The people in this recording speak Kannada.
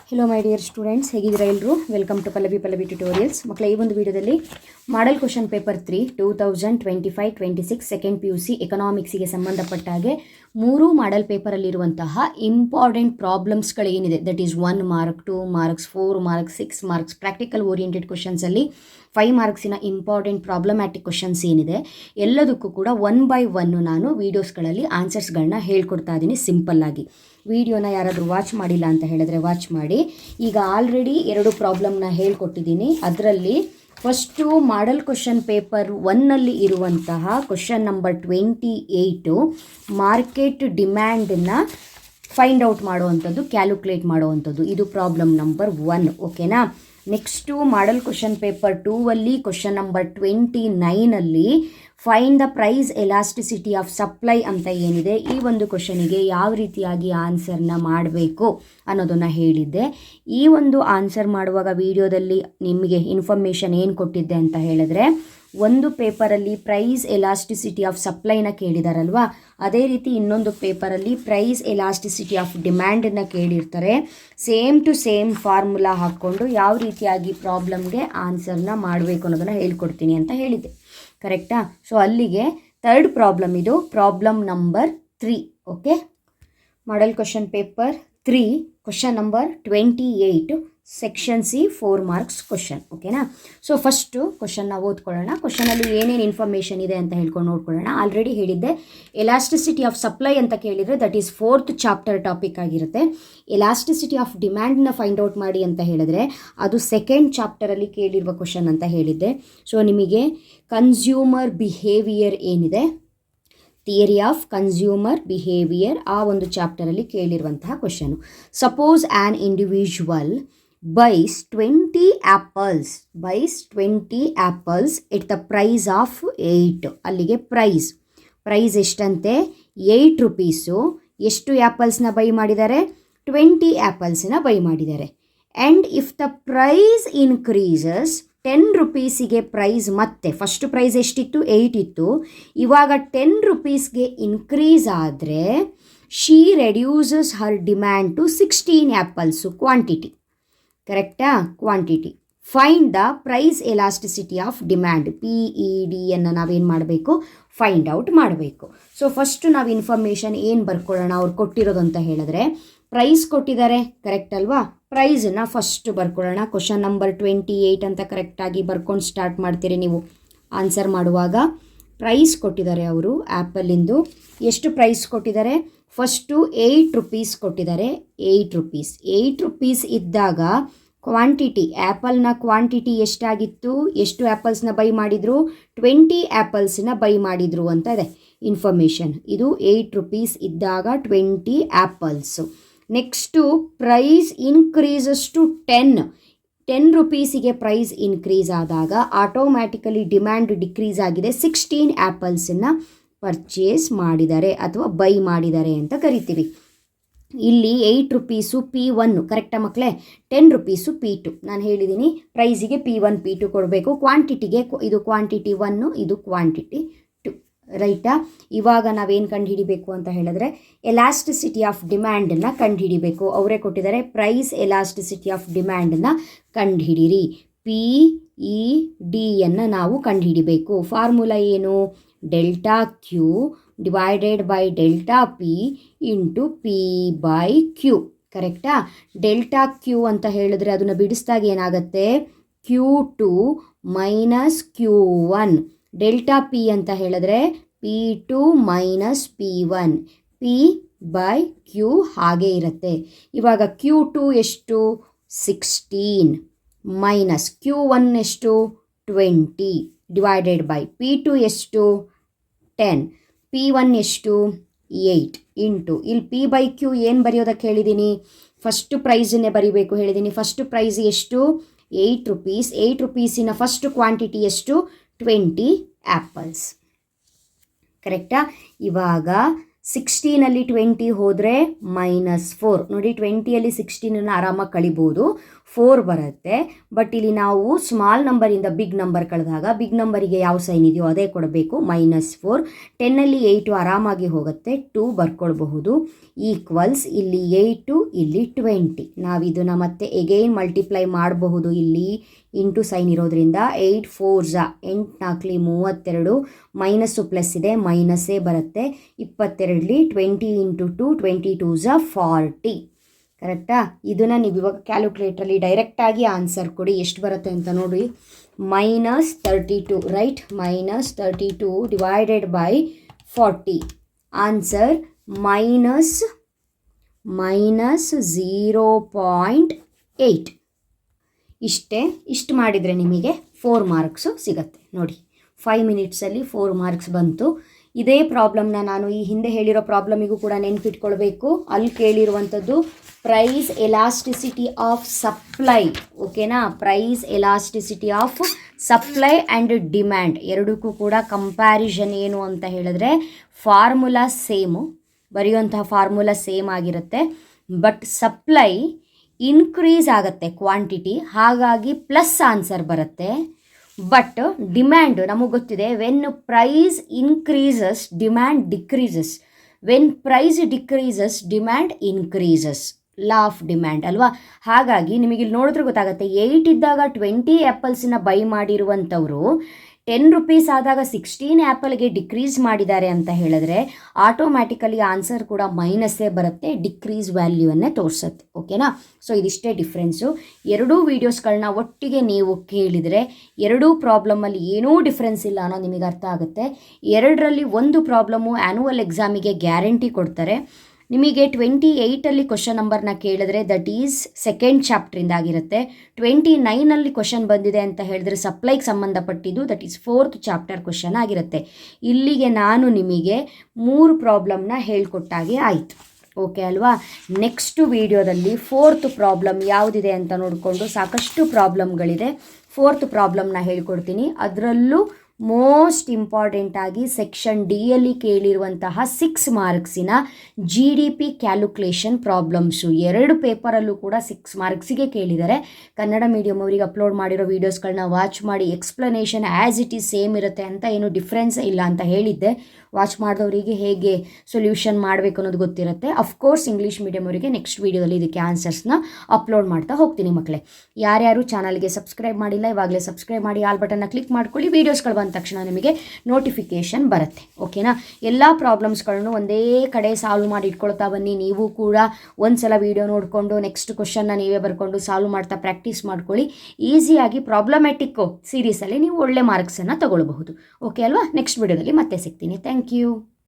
ಹೆಲೋ ಮೈ ಡಿಯರ್ ಸ್ಟೂಡೆಂಟ್ಸ್, ಹೇಗಿದ್ದೀರಾ ಎಲ್ಲರೂ? Welcome to Pallavi tutorials. ಮಕ್ಕಳ, ಈ ಒಂದು ವಿಡಿಯೋದಲ್ಲಿ model question paper 3 2025-26 second PUC ಎಕನಾಮಿಕ್ಸಿಗೆ ಸಂಬಂಧಪಟ್ಟ ಹಾಗೆ 3 ಮಾಡೆಲ್ ಪೇಪರಲ್ಲಿರುವಂತಹ ಇಂಪಾರ್ಟೆಂಟ್ ಪ್ರಾಬ್ಲಮ್ಸ್ಗಳೇನಿದೆ, that is 1 mark, 2 marks, 4 marks, 6 marks practical oriented ಕ್ವಶನ್ಸಲ್ಲಿ 5 ಮಾರ್ಕ್ಸಿನ ಇಂಪಾರ್ಟೆಂಟ್ ಪ್ರಾಬ್ಲಮ್ಯಾಟಿಕ್ ಕ್ವಶನ್ಸ್ ಏನಿದೆ ಎಲ್ಲದಕ್ಕೂ ಕೂಡ 1 by 1 ನಾನು ವೀಡಿಯೋಸ್ಗಳಲ್ಲಿ ಆನ್ಸರ್ಸ್ಗಳನ್ನ ಹೇಳ್ಕೊಡ್ತಾ ಇದ್ದೀನಿ ಸಿಂಪಲ್ಲಾಗಿ. ವಿಡಿಯೋನ ಯಾರಾದರೂ ವಾಚ್ ಮಾಡಿಲ್ಲ ಅಂತ ಹೇಳಿದ್ರೆ ವಾಚ್ ಮಾಡಿ. ಈಗ ಆಲ್ರೆಡಿ 2 ಪ್ರಾಬ್ಲಮ್ನ ಹೇಳ್ಕೊಟ್ಟಿದ್ದೀನಿ. ಅದರಲ್ಲಿ ಫಸ್ಟು ಮಾಡೆಲ್ ಕ್ವಶನ್ ಪೇಪರ್ 1ನಲ್ಲಿ ಇರುವಂತಹ ಕ್ವಶನ್ ನಂಬರ್ 28 ಮಾರ್ಕೆಟ್ ಡಿಮ್ಯಾಂಡನ್ನು ಫೈಂಡ್ ಔಟ್ ಮಾಡುವಂಥದ್ದು, ಕ್ಯಾಲ್ಕುಲೇಟ್ ಮಾಡುವಂಥದ್ದು. ಇದು ಪ್ರಾಬ್ಲಮ್ ನಂಬರ್ 1. ಓಕೆನಾ? ನೆಕ್ಸ್ಟು ಮಾಡೆಲ್ ಕ್ವಶನ್ ಪೇಪರ್ 2ಅಲ್ಲಿ ಕ್ವಶನ್ ನಂಬರ್ 29ಅಲ್ಲಿ find the price elasticity of supply ಅಂತ ಏನಿದೆ, ಈ ಒಂದು ಕ್ವಶನಿಗೆ ಯಾವ ರೀತಿಯಾಗಿ ಆನ್ಸರ್ನ ಮಾಡಬೇಕು ಅನ್ನೋದನ್ನು ಹೇಳಿದ್ದೆ. ಈ ಒಂದು ಆನ್ಸರ್ ಮಾಡುವಾಗ ವಿಡಿಯೋದಲ್ಲಿ ನಿಮಗೆ ಇನ್ಫಾರ್ಮೇಷನ್ ಏನು ಕೊಟ್ಟಿದ್ದೆ ಅಂತ ಹೇಳಿದ್ರೆ, ಒಂದು ಪೇಪರಲ್ಲಿ ಪ್ರೈಸ್ ಎಲಾಸ್ಟಿಸಿಟಿ ಆಫ್ ಸಪ್ಲೈನ ಕೇಳಿದಾರಲ್ವಾ, ಅದೇ ರೀತಿ ಇನ್ನೊಂದು ಪೇಪರಲ್ಲಿ ಪ್ರೈಸ್ ಎಲಾಸ್ಟಿಸಿಟಿ ಆಫ್ ಡಿಮ್ಯಾಂಡನ್ನು ಕೇಳಿರ್ತಾರೆ. ಸೇಮ್ ಟು ಸೇಮ್ ಫಾರ್ಮುಲಾ ಹಾಕ್ಕೊಂಡು ಯಾವ ರೀತಿಯಾಗಿ ಪ್ರಾಬ್ಲಮ್ಗೆ ಆನ್ಸರ್ನ ಮಾಡಬೇಕು ಅನ್ನೋದನ್ನು ಹೇಳ್ಕೊಡ್ತೀನಿ ಅಂತ ಹೇಳಿದ್ದೆ. ಕರೆಕ್ಟಾ? ಸೊ ಅಲ್ಲಿಗೆ 3rd ಪ್ರಾಬ್ಲಮ್ ಇದು, problem number 3. Okay, model question paper 3 question number 28 section C 4 marks question. ಓಕೆನಾ? ಸೊ ಫಸ್ಟು ಕ್ವಶನ್ನ ಓದ್ಕೊಳ್ಳೋಣ. ಕ್ವಶನಲ್ಲಿ ಏನೇನು ಇನ್ಫಾರ್ಮೇಷನ್ ಇದೆ ಅಂತ ಹೇಳ್ಕೊಂಡು ನೋಡ್ಕೊಳ್ಳೋಣ. ಆಲ್ರೆಡಿ ಹೇಳಿದ್ದೆ, ಎಲಾಸ್ಟಿಸಿಟಿ ಆಫ್ ಸಪ್ಲೈ ಅಂತ ಕೇಳಿದರೆ that is 4th chapter topic ಆಗಿರುತ್ತೆ. ಎಲಾಸ್ಟಿಸಿಟಿ ಆಫ್ ಡಿಮ್ಯಾಂಡ್ನ ಫೈಂಡ್ ಔಟ್ ಮಾಡಿ ಅಂತ ಹೇಳಿದ್ರೆ ಅದು 2nd ಚಾಪ್ಟರಲ್ಲಿ ಕೇಳಿರುವ ಕ್ವಶನ್ ಅಂತ ಹೇಳಿದ್ದೆ. ಸೊ ನಿಮಗೆ ಕನ್ಸ್ಯೂಮರ್ ಬಿಹೇವಿಯರ್ ಏನಿದೆ, ಥಿಯರಿ ಆಫ್ ಕನ್ಸ್ಯೂಮರ್ ಬಿಹೇವಿಯರ್, ಆ ಒಂದು ಚಾಪ್ಟರಲ್ಲಿ ಕೇಳಿರುವಂತಹ question. Suppose an individual buys 20 apples at the price of 8. ಅಲ್ಲಿಗೆ ಪ್ರೈಸ್ ಎಷ್ಟಂತೆ? 8 ರೂಪೀಸು. ಎಷ್ಟು ಆ್ಯಪಲ್ಸ್ನ ಬೈ ಮಾಡಿದ್ದಾರೆ? 20 ಆ್ಯಪಲ್ಸ್ನ ಬೈ ಮಾಡಿದ್ದಾರೆ. And if the price increases 10 ರೂಪೀಸಿಗೆ ಪ್ರೈಸ್, ಮತ್ತೆ ಫಸ್ಟ್ ಪ್ರೈಸ್ ಎಷ್ಟಿತ್ತು? 8 ಇತ್ತು. ಇವಾಗ 10 ರೂಪೀಸ್ಗೆ ಇನ್ಕ್ರೀಸ್ ಆದರೆ she reduces her demand to 16 apples. Quantity ಕರೆಕ್ಟಾ? Quantity. Find the price elasticity of demand, PED ಅನ್ನು ನಾವೇನು ಮಾಡಬೇಕು? ಫೈಂಡ್ ಔಟ್ ಮಾಡಬೇಕು. ಸೊ ಫಸ್ಟು ನಾವು ಇನ್ಫಾರ್ಮೇಷನ್ ಏನು ಬರ್ಕೊಳ್ಳೋಣ ಅವ್ರು ಕೊಟ್ಟಿರೋದು ಅಂತ ಹೇಳಿದ್ರೆ, ಪ್ರೈಸ್ ಕೊಟ್ಟಿದ್ದಾರೆ, ಕರೆಕ್ಟ್ ಅಲ್ವಾ? ಪ್ರೈಸನ್ನು ಫಸ್ಟ್ ಬರ್ಕೊಳ್ಳೋಣ. ಕ್ವಶನ್ ನಂಬರ್ 28 ಅಂತ ಕರೆಕ್ಟಾಗಿ ಬರ್ಕೊಂಡು ಸ್ಟಾರ್ಟ್ ಮಾಡ್ತೀರಿ ನೀವು ಆನ್ಸರ್ ಮಾಡುವಾಗ. ಪ್ರೈಸ್ ಕೊಟ್ಟಿದ್ದಾರೆ ಅವರು ಆ್ಯಪಲಿಂದು. ಎಷ್ಟು ಪ್ರೈಸ್ ಕೊಟ್ಟಿದ್ದಾರೆ? ಫಸ್ಟು 8 ರೂಪೀಸ್ ಕೊಟ್ಟಿದ್ದಾರೆ. 8 ರೂಪೀಸ್ ಇದ್ದಾಗ ಕ್ವಾಂಟಿಟಿ, ಆ್ಯಪಲ್ನ ಕ್ವಾಂಟಿಟಿ ಎಷ್ಟಾಗಿತ್ತು? ಎಷ್ಟು ಆ್ಯಪಲ್ಸ್ನ ಬೈ ಮಾಡಿದರು? 20 ಆ್ಯಪಲ್ಸ್ನ ಬೈ ಮಾಡಿದರು ಅಂತ ಇದೆ ಇನ್ಫಾರ್ಮೇಷನ್. ಇದು 8 ರೂಪೀಸ್ ಇದ್ದಾಗ 20 apples. Next price increases to 10 ರೂಪೀಸಿಗೆ ಪ್ರೈಸ್ ಇನ್ಕ್ರೀಸ್ ಆದಾಗ ಆಟೋಮ್ಯಾಟಿಕಲಿ ಡಿಮ್ಯಾಂಡ್ ಡಿಕ್ರೀಸ್ ಆಗಿದೆ. 16 ಆ್ಯಪಲ್ಸನ್ನು ಪರ್ಚೇಸ್ ಮಾಡಿದ್ದಾರೆ ಅಥವಾ ಬೈ ಮಾಡಿದ್ದಾರೆ ಅಂತ ಕರಿತೀವಿ. ಇಲ್ಲಿ 8 ರೂಪೀಸು P1, ಕರೆಕ್ಟಾ ಮಕ್ಕಳೇ? 10 ರೂಪೀಸು P2. ನಾನು ಹೇಳಿದ್ದೀನಿ ಪ್ರೈಸಿಗೆ P1 P2 ಕೊಡಬೇಕು. ಕ್ವಾಂಟಿಟಿಗೆ ಇದು ಕ್ವಾಂಟಿಟಿ 1, ಇದು ಕ್ವಾಂಟಿಟಿ 2, ರೈಟಾ? ಇವಾಗ ನಾವೇನು ಕಂಡುಹಿಡಿಬೇಕು ಅಂತ ಹೇಳಿದ್ರೆ ಎಲಾಸ್ಟಿಸಿಟಿ ಆಫ್ ಡಿಮ್ಯಾಂಡನ್ನು ಕಂಡುಹಿಡಿಬೇಕು. ಅವರೇ ಕೊಟ್ಟಿದ್ದಾರೆ, ಪ್ರೈಸ್ ಎಲಾಸ್ಟಿಸಿಟಿ ಆಫ್ ಡಿಮ್ಯಾಂಡನ್ನು ಕಂಡುಹಿಡಿಯಿರಿ. PEDಯನ್ನು ನಾವು ಕಂಡುಹಿಡಿಬೇಕು. ಫಾರ್ಮುಲಾ ಏನು? Delta Q divided by delta P into P/Q. ಕರೆಕ್ಟಾ? ಡೆಲ್ಟಾ ಕ್ಯೂ ಅಂತ ಹೇಳಿದ್ರೆ ಅದನ್ನು ಬಿಡಿಸಿದಾಗ ಏನಾಗುತ್ತೆ? Q2 minus Q1. Delta P ಅಂತ ಹೇಳಿದ್ರೆ P2 ಮೈನಸ್ P1. P/Q ಹಾಗೆ ಇರುತ್ತೆ. ಇವಾಗ Q2 ಎಷ್ಟು? 16 ಮೈನಸ್ Q1 ಎಷ್ಟು? 20 ಡಿವೈಡೆಡ್ ಬೈ P2 ಎಷ್ಟು? 10. P1 ಎಷ್ಟು? 8 ಇಂಟು ಇಲ್ಲಿ P/Q ಏನು ಬರೆಯೋದಕ್ಕೆ ಹೇಳಿದ್ದೀನಿ? ಫಸ್ಟು ಪ್ರೈಸನ್ನೇ ಬರೀಬೇಕು ಹೇಳಿದ್ದೀನಿ. ಫಸ್ಟು ಪ್ರೈಸ್ ಎಷ್ಟು? 8 ರೂಪೀಸ್. 8 ರೂಪೀಸಿನ ಫಸ್ಟ್ ಕ್ವಾಂಟಿಟಿ ಎಷ್ಟು? 20 ಆ್ಯಪಲ್ಸ್. ಕರೆಕ್ಟಾ? ಇವಾಗ 16ಅಲ್ಲಿ 20 ಹೋದರೆ -4. ನೋಡಿ 20ಯಲ್ಲಿ 16 ಆರಾಮಾಗಿ ಕಳಿಬೋದು, 4 ಬರುತ್ತೆ. ಬಟ್ ಇಲ್ಲಿ ನಾವು ಸ್ಮಾಲ್ ನಂಬರಿಂದ ಬಿಗ್ ನಂಬರ್ ಕಳೆದಾಗ ಬಿಗ್ ನಂಬರಿಗೆ ಯಾವ ಸೈನ್ ಇದೆಯೋ ಅದೇ ಕೊಡಬೇಕು, -4. 10ನಲ್ಲಿ 8 ಆರಾಮಾಗಿ ಹೋಗುತ್ತೆ, 2 ಬರ್ಕೊಳ್ಬಹುದು. ಈಕ್ವಲ್ಸ್ ಇಲ್ಲಿ 8 ಇಲ್ಲಿ 20. ನಾವು ಇದನ್ನು ಮತ್ತೆ ಎಗೈನ್ ಮಲ್ಟಿಪ್ಲೈ ಮಾಡಬಹುದು. ಇಲ್ಲಿ ಇಂಟು ಸೈನ್ ಇರೋದ್ರಿಂದ 8 4 8 4 32, ಮೈನಸ್ಸು ಪ್ಲಸ್ ಇದೆ, ಮೈನಸ್ಸೇ ಬರುತ್ತೆ. 22 20 ಇಂಟು 2 22 40. ಕರೆಕ್ಟಾ? ಇದನ್ನು ನೀವು ಇವಾಗ ಕ್ಯಾಲ್ಕುಲೇಟ್ರಲ್ಲಿ ಡೈರೆಕ್ಟಾಗಿ ಆನ್ಸರ್ ಕೊಡಿ, ಎಷ್ಟು ಬರುತ್ತೆ ಅಂತ ನೋಡಿ. -32 ರೈಟ್, -32 ಡಿವೈಡೆಡ್ ಬೈ 40. ಆನ್ಸರ್ -0.8. ಇಷ್ಟು ಮಾಡಿದರೆ ನಿಮಗೆ 4 ಮಾರ್ಕ್ಸು ಸಿಗುತ್ತೆ ನೋಡಿ. 5 ಮಿನಿಟ್ಸಲ್ಲಿ 4 ಮಾರ್ಕ್ಸ್ ಬಂತು. ಇದೇ ಪ್ರಾಬ್ಲಮ್ನ ನಾನು ಈ ಹಿಂದೆ ಹೇಳಿರೋ ಪ್ರಾಬ್ಲಮಿಗೂ ಕೂಡ ನೆನ್ಪಿಟ್ಕೊಳ್ಬೇಕು. ಅಲ್ಲಿ ಕೇಳಿರುವಂಥದ್ದು ಪ್ರೈಸ್ ಎಲಾಸ್ಟಿಸಿಟಿ ಆಫ್ ಸಪ್ಲೈ. ಓಕೆನಾ? Price elasticity of supply and demand ಎರಡಕ್ಕೂ ಕೂಡ ಕಂಪ್ಯಾರಿಸನ್ ಏನು ಅಂತ ಹೇಳಿದ್ರೆ ಫಾರ್ಮುಲಾ ಸೇಮು, ಬರೆಯುವಂತಹ ಫಾರ್ಮುಲಾ ಸೇಮ್ ಆಗಿರುತ್ತೆ. ಬಟ್ ಸಪ್ಲೈ ಇನ್ಕ್ರೀಸ್ ಆಗುತ್ತೆ ಕ್ವಾಂಟಿಟಿ, ಹಾಗಾಗಿ ಪ್ಲಸ್ ಆನ್ಸರ್ ಬರುತ್ತೆ. ಬಟ್ ಡಿಮ್ಯಾಂಡ್ ನಮಗೆ ಗೊತ್ತಿದೆ, when price increases demand decreases, when price decreases demand increases, law of demand ಅಲ್ವಾ? ಹಾಗಾಗಿ ನಿಮಗೆ ಇಲ್ಲಿ ನೋಡಿದ್ರೆ ಗೊತ್ತಾಗುತ್ತೆ, 8 ಇದ್ದಾಗ 20 ಆ್ಯಪಲ್ಸನ್ನ ಬೈ ಮಾಡಿರುವಂಥವರು 10 ರುಪೀಸ್ ಆದಾಗ 16 ಆ್ಯಪಲ್ಗೆ ಡಿಕ್ರೀಸ್ ಮಾಡಿದ್ದಾರೆ ಅಂತ ಹೇಳಿದ್ರೆ ಆಟೋಮ್ಯಾಟಿಕಲಿ ಆನ್ಸರ್ ಕೂಡ ಮೈನಸ್ಸೇ ಬರುತ್ತೆ, ಡಿಕ್ರೀಸ್ ವ್ಯಾಲ್ಯೂವನ್ನೇ ತೋರಿಸುತ್ತೆ. ಓಕೆನಾ? ಸೊ ಇದಿಷ್ಟೇ ಡಿಫ್ರೆನ್ಸು. ಎರಡೂ ವೀಡಿಯೋಸ್ಗಳನ್ನ ಒಟ್ಟಿಗೆ ನೀವು ಕೇಳಿದರೆ ಎರಡೂ ಪ್ರಾಬ್ಲಮಲ್ಲಿ ಏನೂ ಡಿಫ್ರೆನ್ಸ್ ಇಲ್ಲ ಅನ್ನೋ ನಿಮಗೆ ಅರ್ಥ ಆಗುತ್ತೆ. ಎರಡರಲ್ಲಿ ಒಂದು ಪ್ರಾಬ್ಲಮ್ಮು ಆ್ಯನ್ಯುವಲ್ ಎಕ್ಸಾಮಿಗೆ ಗ್ಯಾರಂಟಿ ಕೊಡ್ತಾರೆ. ನಿಮಗೆ 28ಅಲ್ಲಿ ಕ್ವಶನ್ ನಂಬರ್ನ ಕೇಳಿದ್ರೆ ದಟ್ ಈಸ್ ಸೆಕೆಂಡ್ ಚಾಪ್ಟ್ರಿಂದ ಆಗಿರುತ್ತೆ. 29ಅಲ್ಲಿ ಕ್ವಶನ್ ಬಂದಿದೆ ಅಂತ ಹೇಳಿದ್ರೆ ಸಪ್ಲೈಗೆ ಸಂಬಂಧಪಟ್ಟಿದ್ದು, that is 4th chapter question ಆಗಿರುತ್ತೆ. ಇಲ್ಲಿಗೆ ನಾನು ನಿಮಗೆ 3 ಪ್ರಾಬ್ಲಮ್ನ ಹೇಳ್ಕೊಟ್ಟಾಗೆ ಆಯಿತು. ಓಕೆ ಅಲ್ವಾ? ನೆಕ್ಸ್ಟ್ ವಿಡಿಯೋದಲ್ಲಿ 4th ಪ್ರಾಬ್ಲಮ್ ಯಾವುದಿದೆ ಅಂತ ನೋಡಿಕೊಂಡು, ಸಾಕಷ್ಟು ಪ್ರಾಬ್ಲಮ್ಗಳಿದೆ, 4th ಪ್ರಾಬ್ಲಮ್ನ ಹೇಳ್ಕೊಡ್ತೀನಿ. ಅದರಲ್ಲೂ ಮೋಸ್ಟ್ ಇಂಪಾರ್ಟೆಂಟ್ ಆಗಿ ಸೆಕ್ಷನ್ ಡಿಯಲ್ಲಿ ಕೇಳಿರುವಂತಹ 6 ಮಾರ್ಕ್ಸಿನ GDP ಕ್ಯಾಲ್ಕುಲೇಷನ್ ಪ್ರಾಬ್ಲಮ್ಸು 2 ಪೇಪರಲ್ಲೂ ಕೂಡ 6 ಮಾರ್ಕ್ಸಿಗೆ ಕೇಳಿದ್ದಾರೆ. ಕನ್ನಡ ಮೀಡಿಯಮ್ ಅವರಿಗೆ ಅಪ್ಲೋಡ್ ಮಾಡಿರೋ ವೀಡಿಯೋಸ್ಗಳನ್ನ ವಾಚ್ ಮಾಡಿ, explanation as it is same ಇರುತ್ತೆ ಅಂತ ಏನು ಡಿಫ್ರೆನ್ಸ್ ಇಲ್ಲ ಅಂತ ಹೇಳಿದ್ದೆ. ವಾಚ್ ಮಾಡಿದವರಿಗೆ ಹೇಗೆ ಸೊಲ್ಯೂಷನ್ ಮಾಡಬೇಕು ಅನ್ನೋದು ಗೊತ್ತಿರುತ್ತೆ. ಅಫ್ಕೋರ್ಸ್ ಇಂಗ್ಲೀಷ್ ಮೀಡಿಯಮ್ ಅವರಿಗೆ ನೆಕ್ಸ್ಟ್ ವೀಡಿಯೋದಲ್ಲಿ ಇದಕ್ಕೆ ಆನ್ಸರ್ಸ್ನ ಅಪ್ಲೋಡ್ ಮಾಡ್ತಾ ಹೋಗ್ತೀನಿ ಮಕ್ಕಳೇ. ಯಾರ್ಯಾರು ಚಾನಲ್ಗೆ ಸಬ್ಸ್ಕ್ರೈಬ್ ಮಾಡಿಲ್ಲ ಇವಾಗಲೇ ಸಬ್ಸ್ಕ್ರೈಬ್ ಮಾಡಿ, ಆಲ್ ಬಟನ್ನ ಕ್ಲಿಕ್ ಮಾಡ್ಕೊಳ್ಳಿ. ವೀಡಿಯೋಸ್ಗಳು ಬಂದ ತಕ್ಷಣ ನಿಮಗೆ ನೋಟಿಫಿಕೇಷನ್ ಬರುತ್ತೆ. ಓಕೆನಾ? ಎಲ್ಲ ಪ್ರಾಬ್ಲಮ್ಸ್ಗಳನ್ನು ಒಂದೇ ಕಡೆ ಸಾಲ್ವ್ ಮಾಡಿ ಇಟ್ಕೊಳ್ತಾ ಬನ್ನಿ. ನೀವು ಕೂಡ ಒಂದ್ಸಲ ವೀಡಿಯೋ ನೋಡಿಕೊಂಡು ನೆಕ್ಸ್ಟ್ ಕ್ವಶನ್ನ ನೀವೇ ಬರ್ಕೊಂಡು ಸಾಲ್ವ್ ಮಾಡ್ತಾ ಪ್ರಾಕ್ಟೀಸ್ ಮಾಡ್ಕೊಳ್ಳಿ. ಈಸಿಯಾಗಿ ಪ್ರಾಬ್ಲಮ್ಯಾಟಿಕ್ಕು ಸೀರೀಸಲ್ಲಿ ನೀವು ಒಳ್ಳೆ ಮಾರ್ಕ್ಸನ್ನು ತಗೊಳ್ಬಹುದು. ಓಕೆ ಅಲ್ವಾ? ನೆಕ್ಸ್ಟ್ ವೀಡಿಯೋದಲ್ಲಿ ಮತ್ತೆ ಸಿಗ್ತೀನಿ. Thank you.